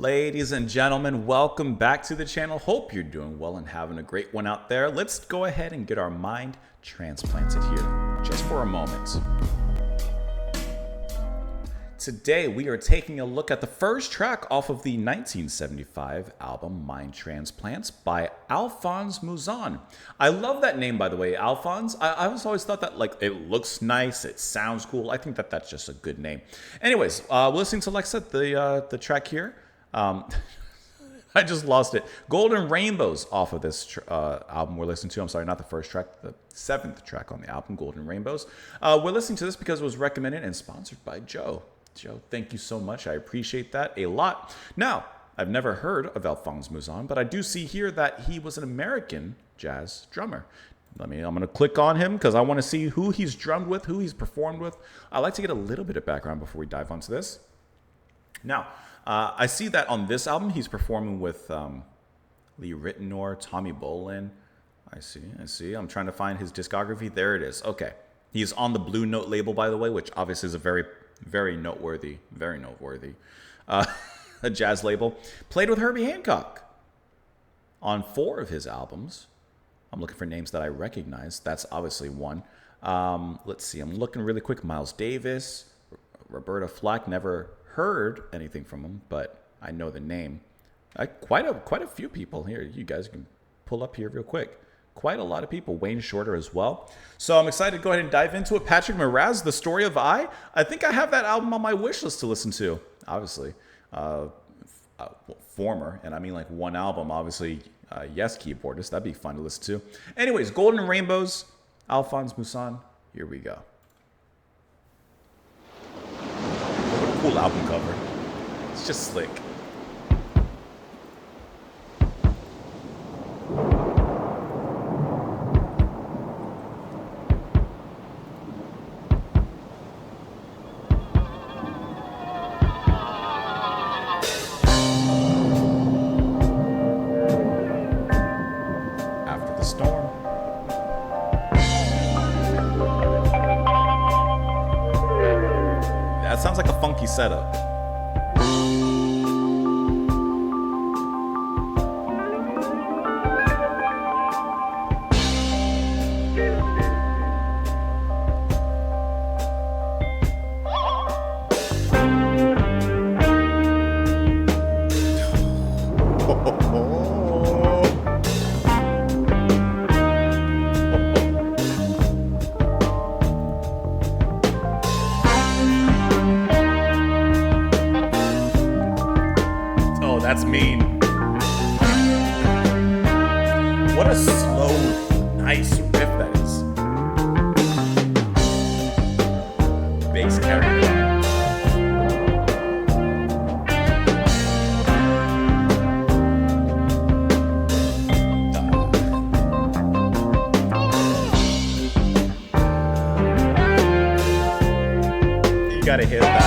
Ladies and gentlemen, welcome back to the channel. Hope you're doing well and having a great one out there. Let's go ahead and get our mind transplanted here just for a moment. Today we are taking a look at the first track off of the 1975 album Mind Transplants by Alphonse Mouzon. I love that name, by the way, Alphonse. I always thought that it looks nice, it sounds cool. I think that that's just a good name. Anyways, listening to, like I said, the track here. I just lost it. Golden Rainbows off of this album we're listening to. I'm sorry, not the first track, the 7th track on the album, Golden Rainbows. We're listening to this because it was recommended and sponsored by Joe. Joe, thank you so much. I appreciate that a lot. Now, I've never heard of Alphonse Mouzon, but I do see here that he was an American jazz drummer. I'm going to click on him because I want to see who he's drummed with, who he's performed with. I like to get a little bit of background before we dive onto this. Now, I see that on this album, he's performing with Lee Ritenour, Tommy Bolin. I see. I'm trying to find his discography. There it is. Okay. He's on the Blue Note label, by the way, which obviously is a very noteworthy a jazz label. Played with Herbie Hancock on 4 of his albums. I'm looking for names that I recognize. That's obviously one. Let's see. I'm looking really quick. Miles Davis, Roberta Flack. Never heard anything from him, but I know the name. Quite a few people here. You guys can pull up here real quick. Quite a lot of people. Wayne Shorter as well. So I'm excited to go ahead and dive into it. Patrick Moraz, The Story of I think I have that album on my wish list to listen to. Obviously, former, and I mean like one album. Obviously, Yes Keyboardist. That'd be fun to listen to. Anyways, Golden Rainbows, Alphonse Mouzon. Here we go. What a cool album cover. It's just slick. After the storm. That sounds like a funky setup. That's mean. What a slow, nice riff that is. Bass carry. You gotta hit that.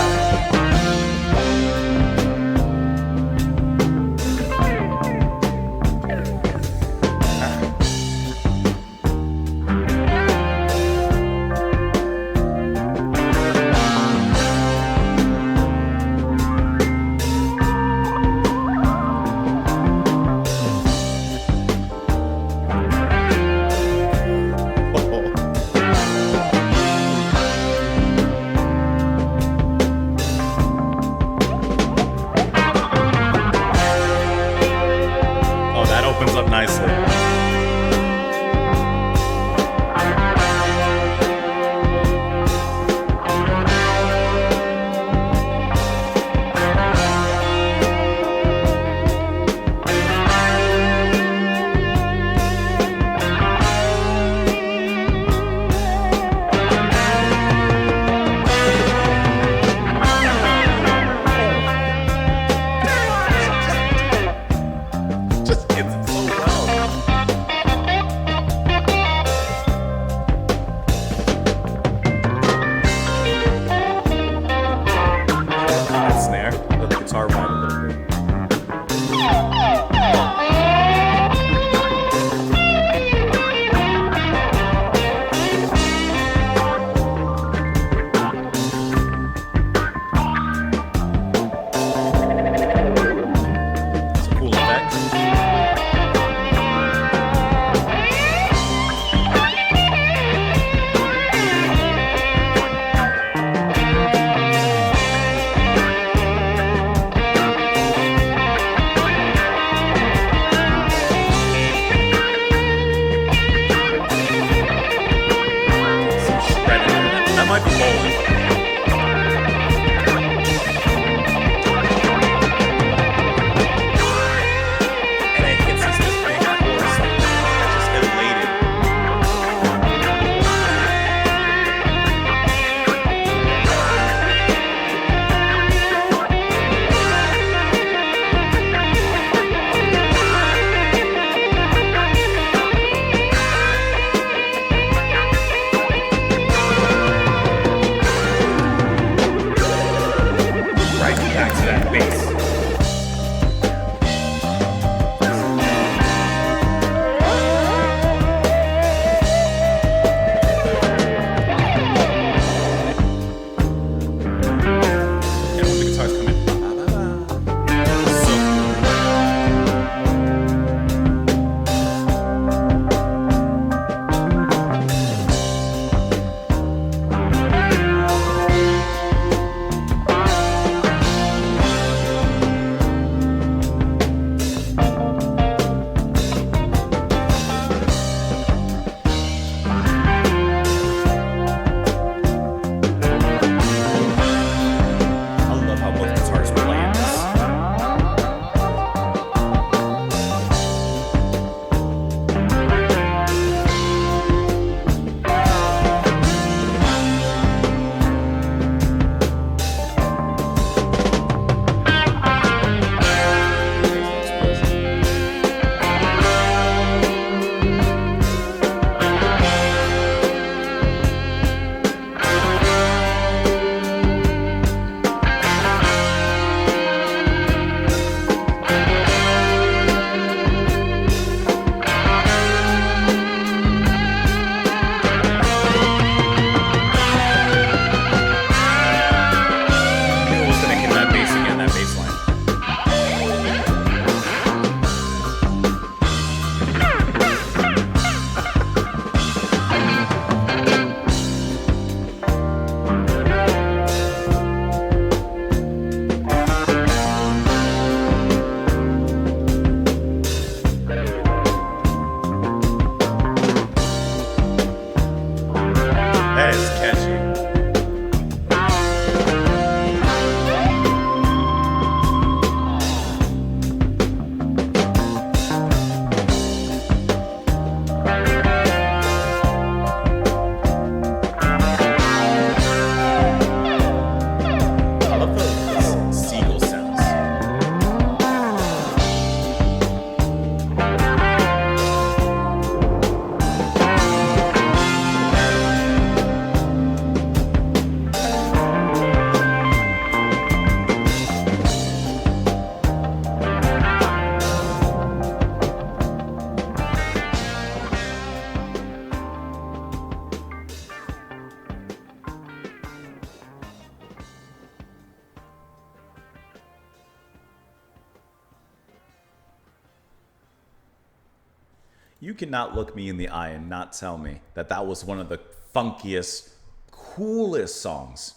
You cannot look me in the eye and not tell me that that was one of the funkiest, coolest songs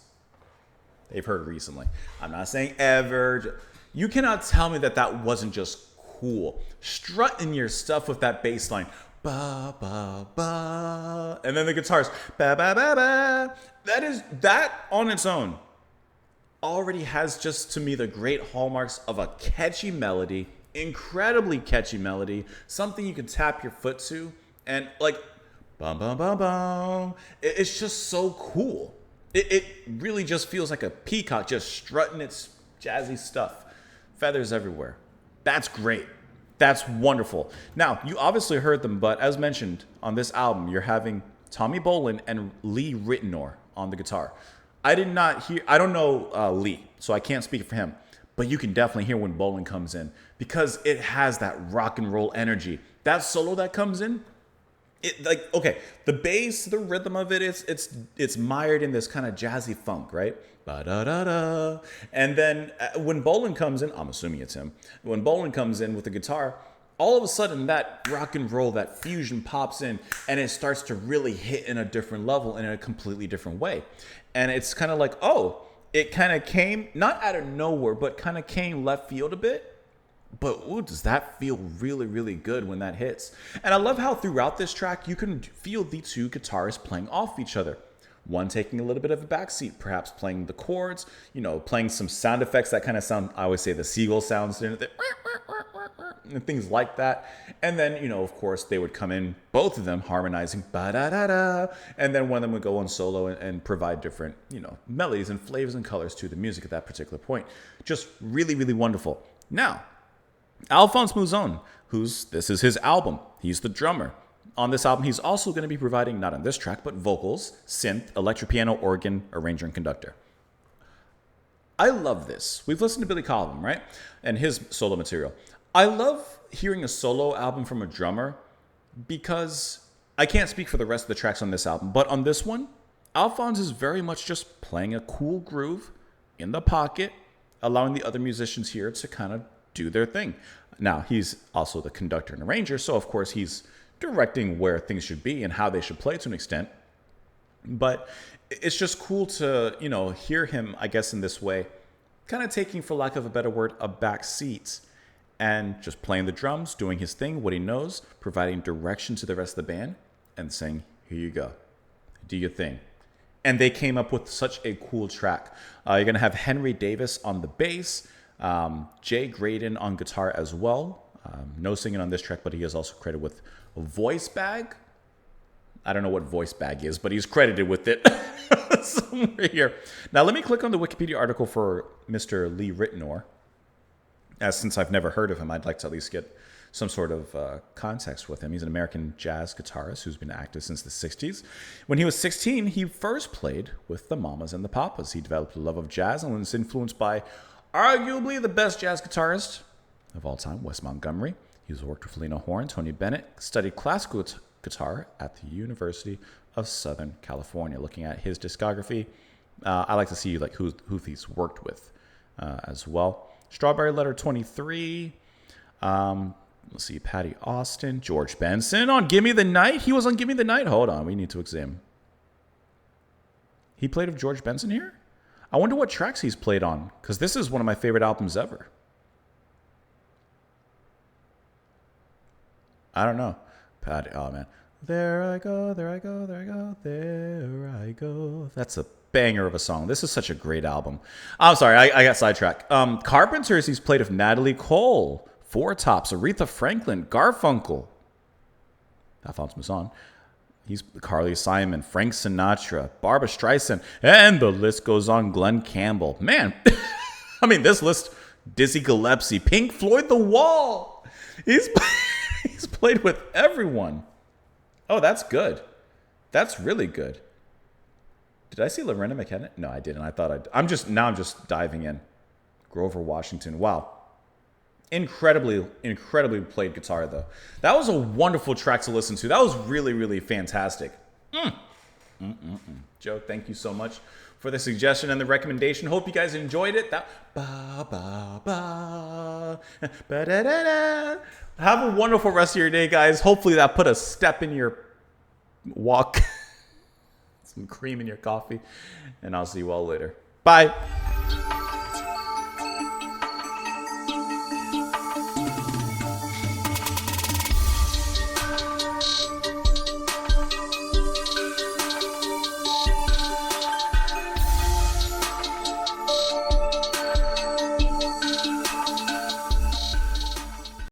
they've heard recently. I'm not saying ever. You cannot tell me that that wasn't just cool. Strutting your stuff with that bass line. Ba, ba, ba. And then the guitars. Ba, ba, ba, ba. That on its own already has just to me the great hallmarks of a catchy melody, incredibly catchy melody, something you can tap your foot to, and like, bum bum bum bum. It's just so cool. It really just feels like a peacock just strutting its jazzy stuff, feathers everywhere. That's great. That's wonderful. Now, you obviously heard them, but as mentioned on this album, you're having Tommy Bolin and Lee Ritenour on the guitar. I don't know Lee, so I can't speak for him. But you can definitely hear when Bolin comes in because it has that rock and roll energy. That solo that comes in, the bass, the rhythm of it, it's mired in this kind of jazzy funk, right? Ba-da-da-da. And then when Bolin comes in, I'm assuming it's him, when Bolin comes in with the guitar, all of a sudden that rock and roll, that fusion pops in and it starts to really hit in a different level in a completely different way. And it's kind of like, oh, it kind of came, not out of nowhere, but kind of came left field a bit. But ooh, does that feel really, really good when that hits. And I love how throughout this track, you can feel the two guitarists playing off each other. One taking a little bit of a backseat, perhaps playing the chords, playing some sound effects that kind of sound, I always say the seagull sounds, and things like that. And then, of course, they would come in, both of them harmonizing, ba-da-da-da. And then one of them would go on solo and provide different, melodies and flavors and colors to the music at that particular point. Just really, really wonderful. Now, Alphonse Mouzon, this is his album. He's the drummer. On this album, he's also going to be providing, not on this track, but vocals, synth, electric piano, organ, arranger, and conductor. I love this. We've listened to Billy Cobham, right? And his solo material. I love hearing a solo album from a drummer because I can't speak for the rest of the tracks on this album, but on this one, Alphonse is very much just playing a cool groove in the pocket, allowing the other musicians here to kind of do their thing. Now, he's also the conductor and arranger, so of course he's directing where things should be and how they should play to an extent. But it's just cool to, hear him, I guess, in this way, kind of taking, for lack of a better word, a back seat and just playing the drums, doing his thing, what he knows, providing direction to the rest of the band, and saying, here you go, do your thing. And they came up with such a cool track. You're going to have Henry Davis on the bass, Jay Graydon on guitar as well. No singing on this track, but he is also credited with a voice bag. I don't know what voice bag is, but he's credited with it somewhere here. Now, let me click on the Wikipedia article for Mr. Lee Ritenour. Since I've never heard of him, I'd like to at least get some sort of context with him. He's an American jazz guitarist who's been active since the 60s. When he was 16, he first played with the Mamas and the Papas. He developed a love of jazz and was influenced by arguably the best jazz guitarist of all time, Wes Montgomery. He's worked with Lena Horne, Tony Bennett, studied classical guitar at the University of Southern California. Looking at his discography, I like to see who he's worked with as well. Strawberry Letter 23. Let's see, Patty Austin, George Benson on Gimme the Night. He was on Gimme the Night. Hold on, we need to examine. He played with George Benson here? I wonder what tracks he's played on, because this is one of my favorite albums ever. I don't know. Patty, oh man. There I go, there I go, there I go, there I go. That's a banger of a song. This is such a great album. I'm sorry, I got sidetracked. Carpenters, he's played with Natalie Cole, Four Tops, Aretha Franklin, Garfunkel, Alphonse Mouzon. He's Carly Simon, Frank Sinatra, Barbra Streisand, and the list goes on. Glenn Campbell. Man, I mean, this list, Dizzy Gillespie, Pink Floyd, The Wall. He's played with everyone. Oh, that's good. That's really good. Did I see Lorena McKenna? No, I didn't. I'm just diving in. Grover Washington. Wow. Incredibly played guitar, though. That was a wonderful track to listen to. That was really, really fantastic. Joe, thank you so much for the suggestion and the recommendation. Hope you guys enjoyed it. That ba ba ba ba da da da. Have a wonderful rest of your day, guys. Hopefully that put a step in your walk, some cream in your coffee, and I'll see you all later. Bye.